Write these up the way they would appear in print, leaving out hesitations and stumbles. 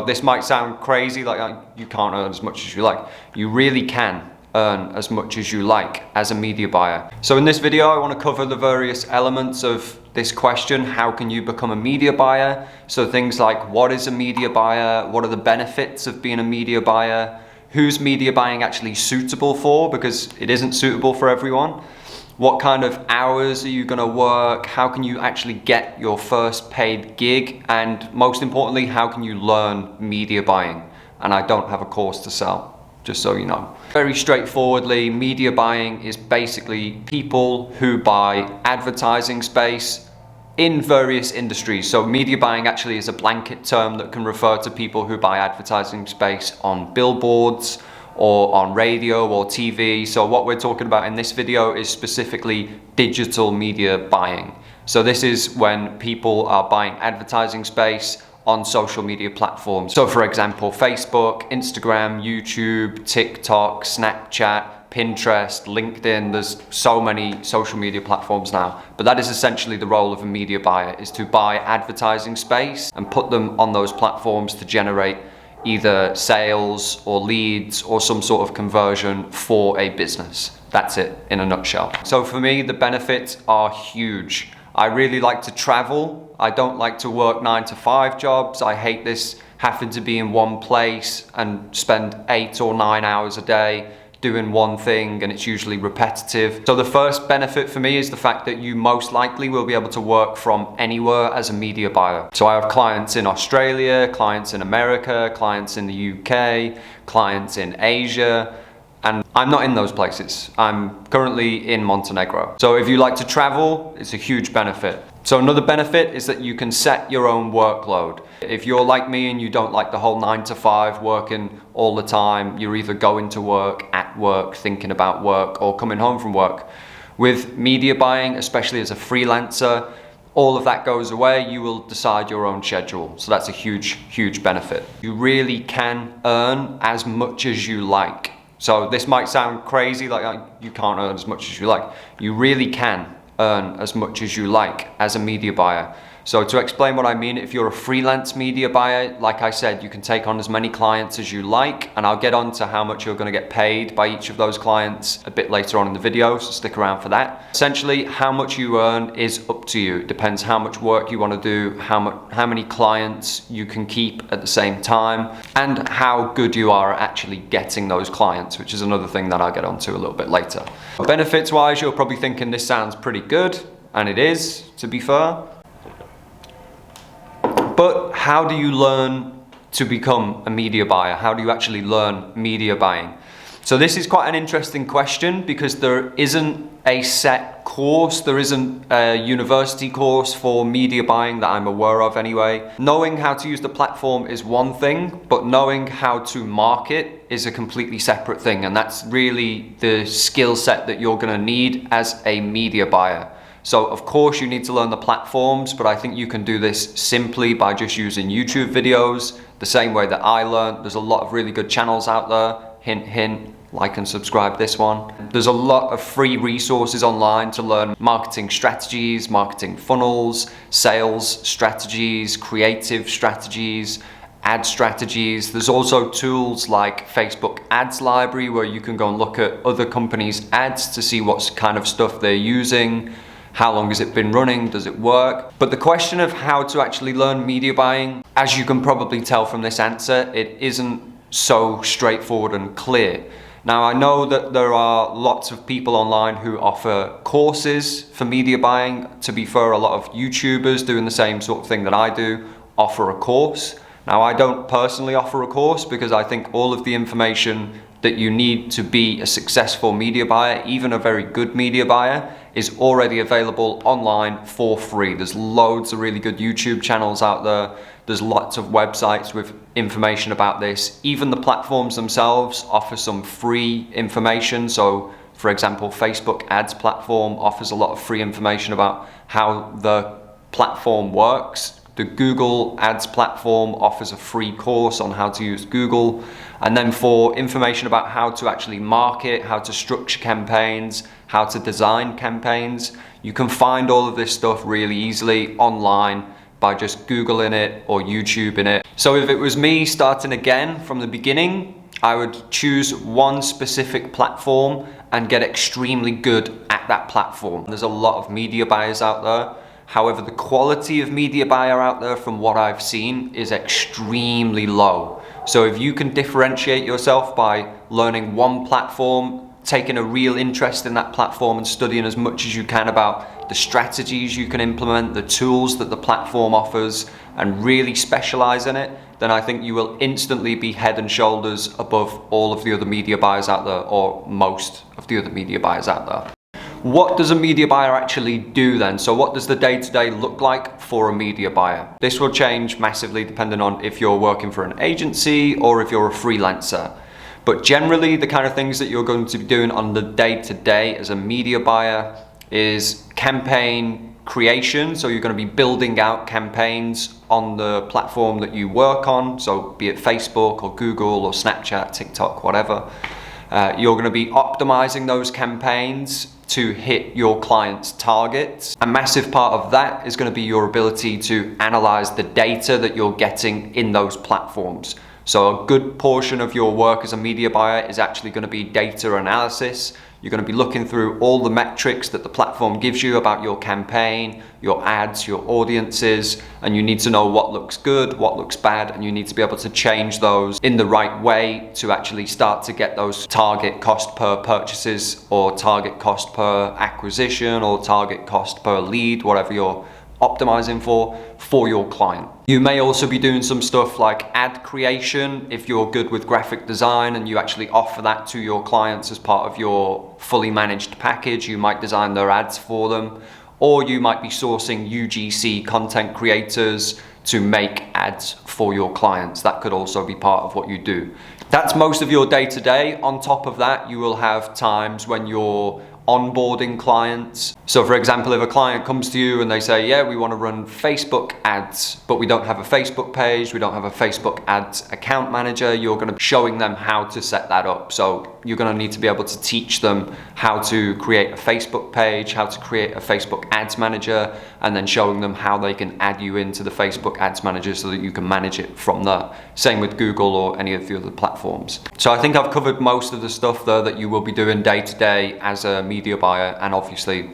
So this might sound crazy, like you can't earn as much as you like. You really can earn as much as you like as a media buyer. So in this video, I want to cover the various elements of this question: how can you become a media buyer? So things like, what is a media buyer? What are the benefits of being a media buyer? Who's media buying actually suitable for? Because it isn't suitable for everyone. What kind of hours are you going to work? How can you actually get your first paid gig? And most importantly, how can you learn media buying? And I don't have a course to sell, just so you know. Very straightforwardly, media buying is basically people who buy advertising space in various industries. So media buying actually is a blanket term that can refer to people who buy advertising space on billboards or on radio or TV. So what we're talking about in this video is specifically digital media buying. So this is when people are buying advertising space on social media platforms. So for example, Facebook, Instagram, YouTube, TikTok, Snapchat, Pinterest, LinkedIn. There's so many social media platforms now, but that is essentially the role of a media buyer, is to buy advertising space and put them on those platforms to generate either sales or leads or some sort of conversion for a business. That's it in a nutshell. So for me, the benefits are huge. I really like to travel. I don't like to work 9-to-5 jobs. I hate this having to be in one place and spend 8 or 9 hours a day doing one thing, and it's usually repetitive. So the first benefit for me is the fact that you most likely will be able to work from anywhere as a media buyer. So I have clients in Australia, clients in America, clients in the UK, clients in Asia, and I'm not in those places. I'm currently in Montenegro. So if you like to travel, it's a huge benefit. So another benefit is that you can set your own workload. If you're like me and you don't like the whole 9-to-5 working all the time, you're either going to work, at work, thinking about work, or coming home from work. With media buying, especially as a freelancer, all of that goes away. You will decide your own schedule. So that's a huge, huge benefit. You really can earn as much as you like. So this might sound crazy, like you can't earn as much as you like. You really can earn as much as you like as a media buyer. So to explain what I mean, if you're a freelance media buyer, like I said, you can take on as many clients as you like, and I'll get on to how much you're going to get paid by each of those clients a bit later on in the video, so stick around for that. Essentially, how much you earn is up to you. It depends how much work you want to do, how many clients you can keep at the same time, and how good you are at actually getting those clients, which is another thing that I'll get onto a little bit later. Benefits wise, you're probably thinking this sounds pretty good, and it is, to be fair. But how do you learn to become a media buyer? How do you actually learn media buying? So this is quite an interesting question, because there isn't a set course, there isn't a university course for media buying that I'm aware of anyway. Knowing how to use the platform is one thing, but knowing how to market is a completely separate thing, and that's really the skill set that you're going to need as a media buyer. So of course you need to learn the platforms, but I think you can do this simply by just using YouTube videos, the same way that I learned. There's a lot of really good channels out there. Hint, hint, like and subscribe this one. There's a lot of free resources online to learn marketing strategies, marketing funnels, sales strategies, creative strategies, ad strategies. There's also tools like Facebook Ads Library, where you can go and look at other companies' ads to see what kind of stuff they're using. How long has it been running? Does it work? But the question of how to actually learn media buying, as you can probably tell from this answer, it isn't so straightforward and clear. Now, I know that there are lots of people online who offer courses for media buying. To be fair, a lot of YouTubers doing the same sort of thing that I do offer a course. Now, I don't personally offer a course because I think all of the information that you need to be a successful media buyer, even a very good media buyer, is already available online for free. There's loads of really good YouTube channels out there. There's lots of websites with information about this. Even the platforms themselves offer some free information. So for example, Facebook ads platform offers a lot of free information about how the platform works. The Google Ads platform offers a free course on how to use Google. And then for information about how to actually market, how to structure campaigns, how to design campaigns, you can find all of this stuff really easily online by just Googling it or YouTubing it. So if it was me starting again from the beginning, I would choose one specific platform and get extremely good at that platform. There's a lot of media buyers out there. However, the quality of media buyer out there from what I've seen is extremely low. So if you can differentiate yourself by learning one platform, taking a real interest in that platform and studying as much as you can about the strategies you can implement, the tools that the platform offers, and really specialize in it, then I think you will instantly be head and shoulders above all of the other media buyers out there, or most of the other media buyers out there. What does a media buyer actually do then? So what does the day-to-day look like for a media buyer? This will change massively depending on if you're working for an agency or if you're a freelancer. But generally, the kind of things that you're going to be doing on the day-to-day as a media buyer is campaign creation. So you're going to be building out campaigns on the platform that you work on. So be it Facebook or Google or Snapchat, TikTok, whatever. You're going to be optimizing those campaigns to hit your clients' targets. A massive part of that is going to be your ability to analyze the data that you're getting in those platforms. So a good portion of your work as a media buyer is actually going to be data analysis. You're going to be looking through all the metrics that the platform gives you about your campaign, your ads, your audiences, and you need to know what looks good, what looks bad, and you need to be able to change those in the right way to actually start to get those target cost per purchases or target cost per acquisition or target cost per lead, whatever you're optimizing for your client. You may also be doing some stuff like ad creation if you're good with graphic design and you actually offer that to your clients as part of your fully managed package. You might design their ads for them, or you might be sourcing UGC content creators to make ads for your clients. That could also be part of what you do. That's most of your day-to-day. On top of that, you will have times when you're onboarding clients. So for example, if a client comes to you and they say, yeah, we want to run Facebook ads, but we don't have a Facebook page, we don't have a Facebook ads account manager, you're going to be showing them how to set that up. So you're going to need to be able to teach them how to create a Facebook page, how to create a Facebook ads manager, and then showing them how they can add you into the Facebook ads manager so that you can manage it from there. Same with Google or any of the other platforms. So I think I've covered most of the stuff there that you will be doing day to day as a media buyer, and obviously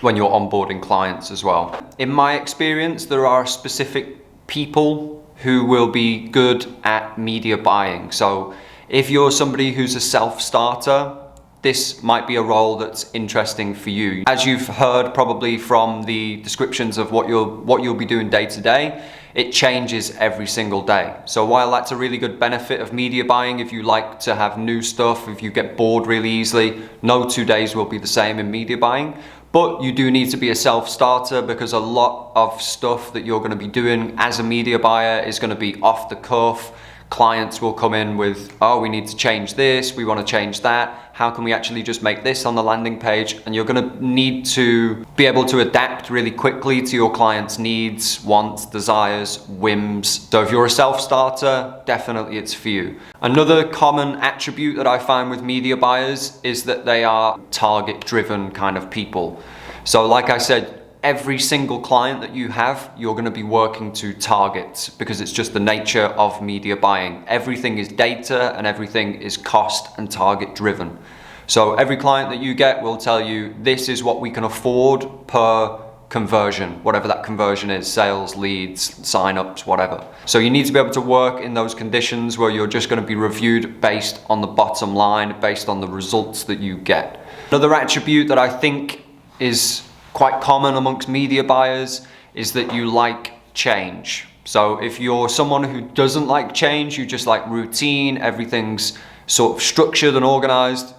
when you're onboarding clients as well. In my experience, there are specific people who will be good at media buying. So if you're somebody who's a self-starter, this might be a role that's interesting for you. As you've heard probably from the descriptions of what you'll be doing day to day, it changes every single day. So while that's a really good benefit of media buying, if you like to have new stuff, if you get bored really easily, no 2 days will be the same in media buying. But you do need to be a self-starter because a lot of stuff that you're going to be doing as a media buyer is going to be off the cuff. Clients will come in with, oh, we need to change this, we want to change that. How can we actually just make this on the landing page? And you're going to need to be able to adapt really quickly to your clients' needs, wants, desires, whims. So if you're a self-starter, definitely it's for you. Another common attribute that I find with media buyers is that they are target-driven kind of people. So like I said, every single client that you have, you're going to be working to target because it's just the nature of media buying. Everything is data and everything is cost and target driven. So every client that you get will tell you this is what we can afford per conversion, whatever that conversion is, sales, leads, signups, whatever. So you need to be able to work in those conditions where you're just going to be reviewed based on the bottom line, based on the results that you get. Another attribute that I think is quite common amongst media buyers is that you like change. So if you're someone who doesn't like change, you just like routine, everything's sort of structured and organized,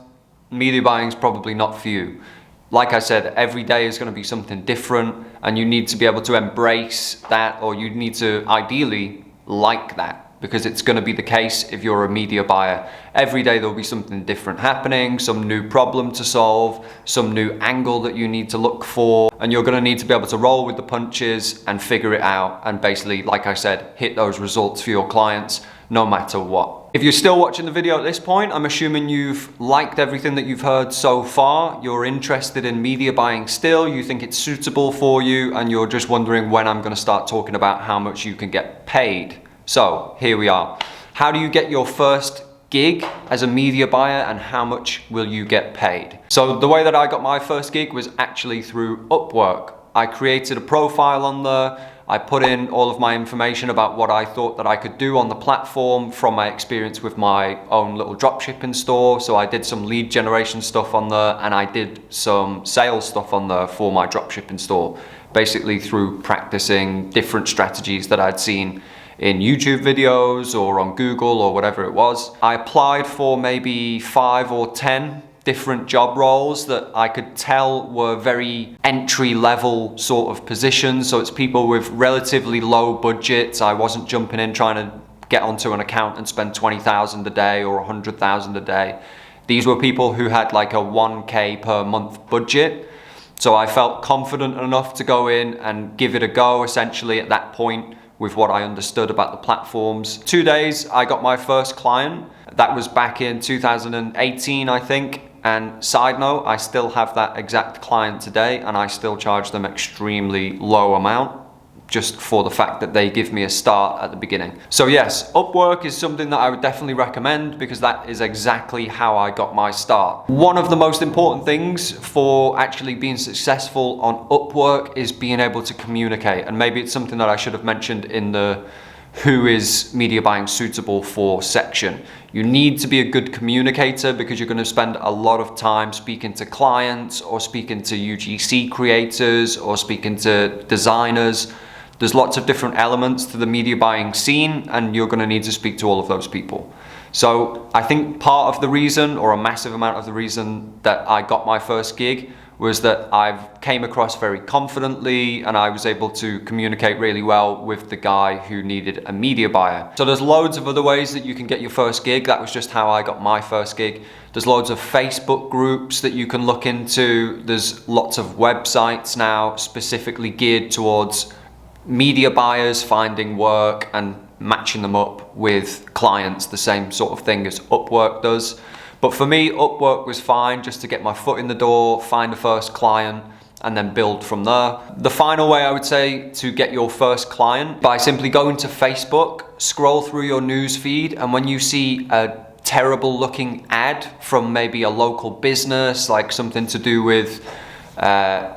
media buying is probably not for you. Like I said, every day is going to be something different and you need to be able to embrace that, or you need to ideally like that, because it's going to be the case if you're a media buyer. Every day there'll be something different happening, some new problem to solve, some new angle that you need to look for, and you're going to need to be able to roll with the punches and figure it out and basically, like I said, hit those results for your clients no matter what. If you're still watching the video at this point, I'm assuming you've liked everything that you've heard so far. You're interested in media buying still, you think it's suitable for you, and you're just wondering when I'm gonna start talking about how much you can get paid. So here we are. How do you get your first gig as a media buyer, and how much will you get paid? So the way that I got my first gig was actually through Upwork. I created a profile on there. I put in all of my information about what I thought that I could do on the platform from my experience with my own little dropshipping store. So I did some lead generation stuff on there, and I did some sales stuff on there for my dropshipping store, basically through practicing different strategies that I'd seen in YouTube videos or on Google or whatever it was. I applied for maybe 5 or 10 different job roles that I could tell were very entry level sort of positions. So it's people with relatively low budgets. I wasn't jumping in trying to get onto an account and spend 20,000 a day or 100,000 a day. These were people who had like a 1K per month budget. So I felt confident enough to go in and give it a go essentially at that point with what I understood about the platforms. 2 days, I got my first client. That was back in 2018, I think. And side note, I still have that exact client today, and I still charge them extremely low amount just for the fact that they give me a start at the beginning. So yes, Upwork is something that I would definitely recommend because that is exactly how I got my start. One of the most important things for actually being successful on Upwork is being able to communicate. And maybe it's something that I should have mentioned in the who is media buying suitable for section. You need to be a good communicator because you're going to spend a lot of time speaking to clients or speaking to UGC creators or speaking to designers. There's lots of different elements to the media buying scene, and you're going to need to speak to all of those people. So I think part of the reason, or a massive amount of the reason that I got my first gig, was that I came across very confidently and I was able to communicate really well with the guy who needed a media buyer. So there's loads of other ways that you can get your first gig. That was just how I got my first gig. There's loads of Facebook groups that you can look into. There's lots of websites now specifically geared towards media buyers finding work and matching them up with clients, the same sort of thing as Upwork does. But for me, Upwork was fine just to get my foot in the door, find a first client, and then build from there. The final way I would say to get your first client, by simply going to Facebook, scroll through your news feed, and when you see a terrible looking ad from maybe a local business, like something to do with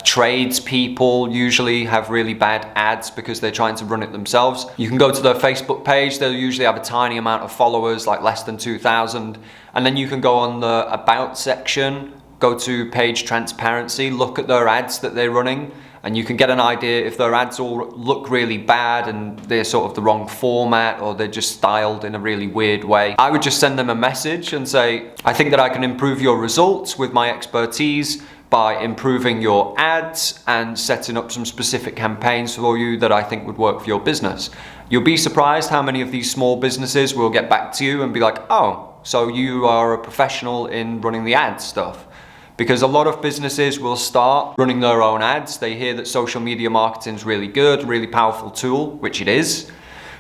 tradespeople usually have really bad ads because they're trying to run it themselves. You can go to their Facebook page. They'll usually have a tiny amount of followers, like less than 2,000. And then you can go on the About section, go to page transparency, look at their ads that they're running, and you can get an idea if their ads all look really bad and they're sort of the wrong format or they're just styled in a really weird way. I would just send them a message and say, I think that I can improve your results with my expertise by improving your ads and setting up some specific campaigns for you that I think would work for your business. You'll be surprised how many of these small businesses will get back to you and be like, oh, so you are a professional in running the ad stuff. Because a lot of businesses will start running their own ads. They hear that social media marketing is really good, really powerful tool, which it is,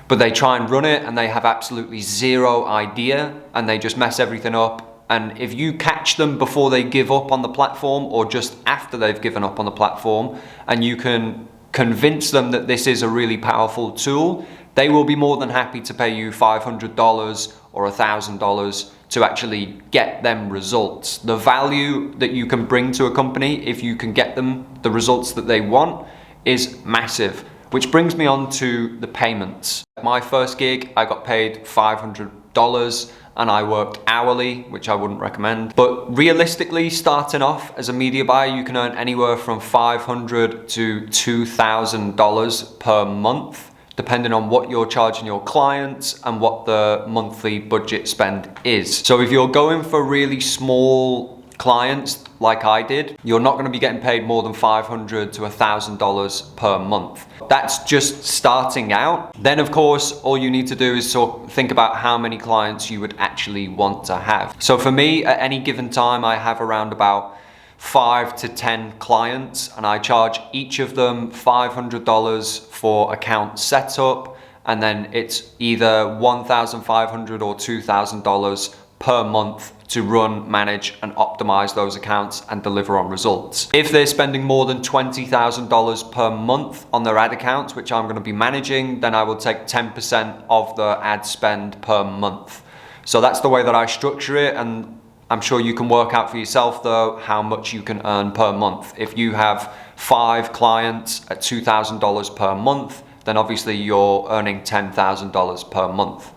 but they try and run it and they have absolutely zero idea and they just mess everything up. And if you catch them before they give up on the platform or just after they've given up on the platform, and you can convince them that this is a really powerful tool, they will be more than happy to pay you $500 or $1,000 to actually get them results. The value that you can bring to a company if you can get them the results that they want is massive. Which brings me on to the payments. My first gig, I got paid $500 and I worked hourly, which I wouldn't recommend. But realistically, starting off as a media buyer, you can earn anywhere from $500 to $2,000 per month, depending on what you're charging your clients and what the monthly budget spend is. So if you're going for really small clients like I did, you're not going to be getting paid more than $500 to $1,000 per month. That's just starting out. Then of course, all you need to do is sort of think about how many clients you would actually want to have. So for me, at any given time, I have around about 5 to 10 clients and I charge each of them $500 for account setup and then it's either $1,500 or $2,000 per month to run, manage, and optimize those accounts and deliver on results. If they're spending more than $20,000 per month on their ad accounts, which I'm going to be managing, then I will take 10% of the ad spend per month. So that's the way that I structure it, and I'm sure you can work out for yourself though how much you can earn per month. If you have 5 clients at $2,000 per month, then obviously you're earning $10,000 per month.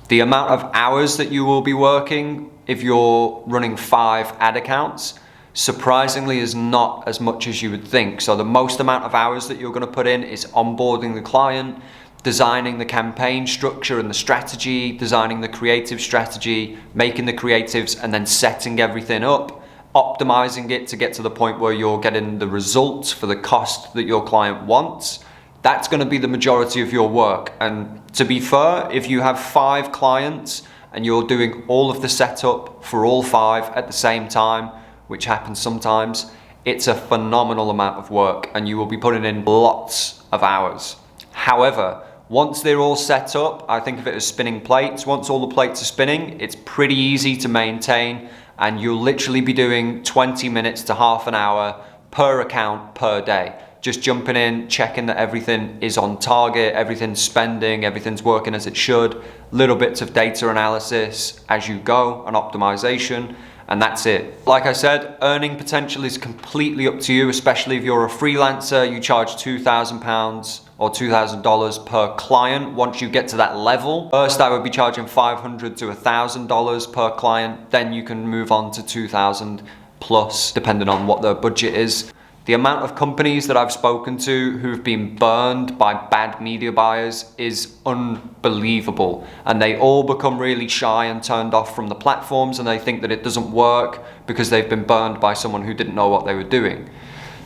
The amount of hours that you will be working if you're running 5 ad accounts, surprisingly, is not as much as you would think. So the most amount of hours that you're going to put in is onboarding the client, designing the campaign structure and the strategy, designing the creative strategy, making the creatives, and then setting everything up, optimizing it to get to the point where you're getting the results for the cost that your client wants. That's going to be the majority of your work. And to be fair, if you have 5 clients and you're doing all of the setup for all 5 at the same time, which happens sometimes, it's a phenomenal amount of work and you will be putting in lots of hours. However, once they're all set up, I think of it as spinning plates. Once all the plates are spinning, it's pretty easy to maintain, and you'll literally be doing 20 minutes to half an hour per account per day. Just jumping in, checking that everything is on target, everything's spending, everything's working as it should, little bits of data analysis as you go and optimization, and that's it. Like I said, earning potential is completely up to you, especially if you're a freelancer. You charge £2,000 or $2,000 per client once you get to that level. First, I would be charging $500 to $1,000 per client, then you can move on to $2,000 plus, depending on what their budget is. The amount of companies that I've spoken to who've been burned by bad media buyers is unbelievable. And they all become really shy and turned off from the platforms, and they think that it doesn't work because they've been burned by someone who didn't know what they were doing.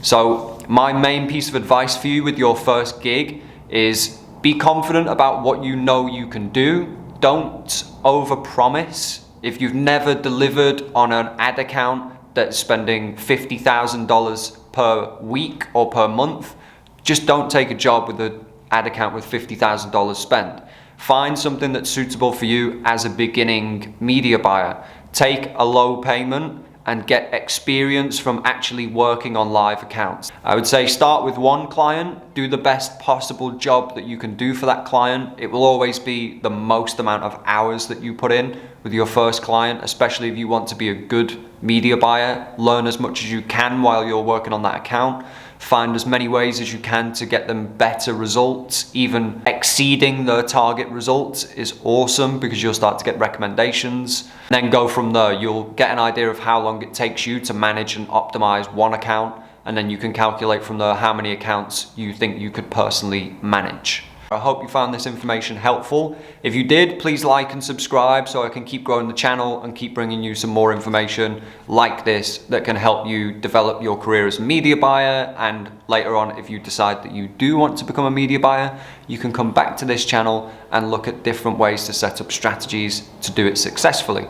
So my main piece of advice for you with your first gig is be confident about what you know you can do. Don't overpromise. If you've never delivered on an ad account that's spending $50,000 per week or per month, just don't take a job with an ad account with $50,000 spent. Find something that's suitable for you as a beginning media buyer. Take a low payment and get experience from actually working on live accounts. I would say start with 1 client, do the best possible job that you can do for that client. It will always be the most amount of hours that you put in with your first client, especially if you want to be a good media buyer. Learn as much as you can while you're working on that account. Find as many ways as you can to get them better results. Even exceeding the target results is awesome because you'll start to get recommendations. Then go from there. You'll get an idea of how long it takes you to manage and optimize 1 account, and then you can calculate from there how many accounts you think you could personally manage. I hope you found this information helpful. If you did, please like and subscribe so I can keep growing the channel and keep bringing you some more information like this that can help you develop your career as a media buyer. And later on, if you decide that you do want to become a media buyer, you can come back to this channel and look at different ways to set up strategies to do it successfully.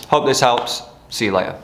Hope this helps. See you later.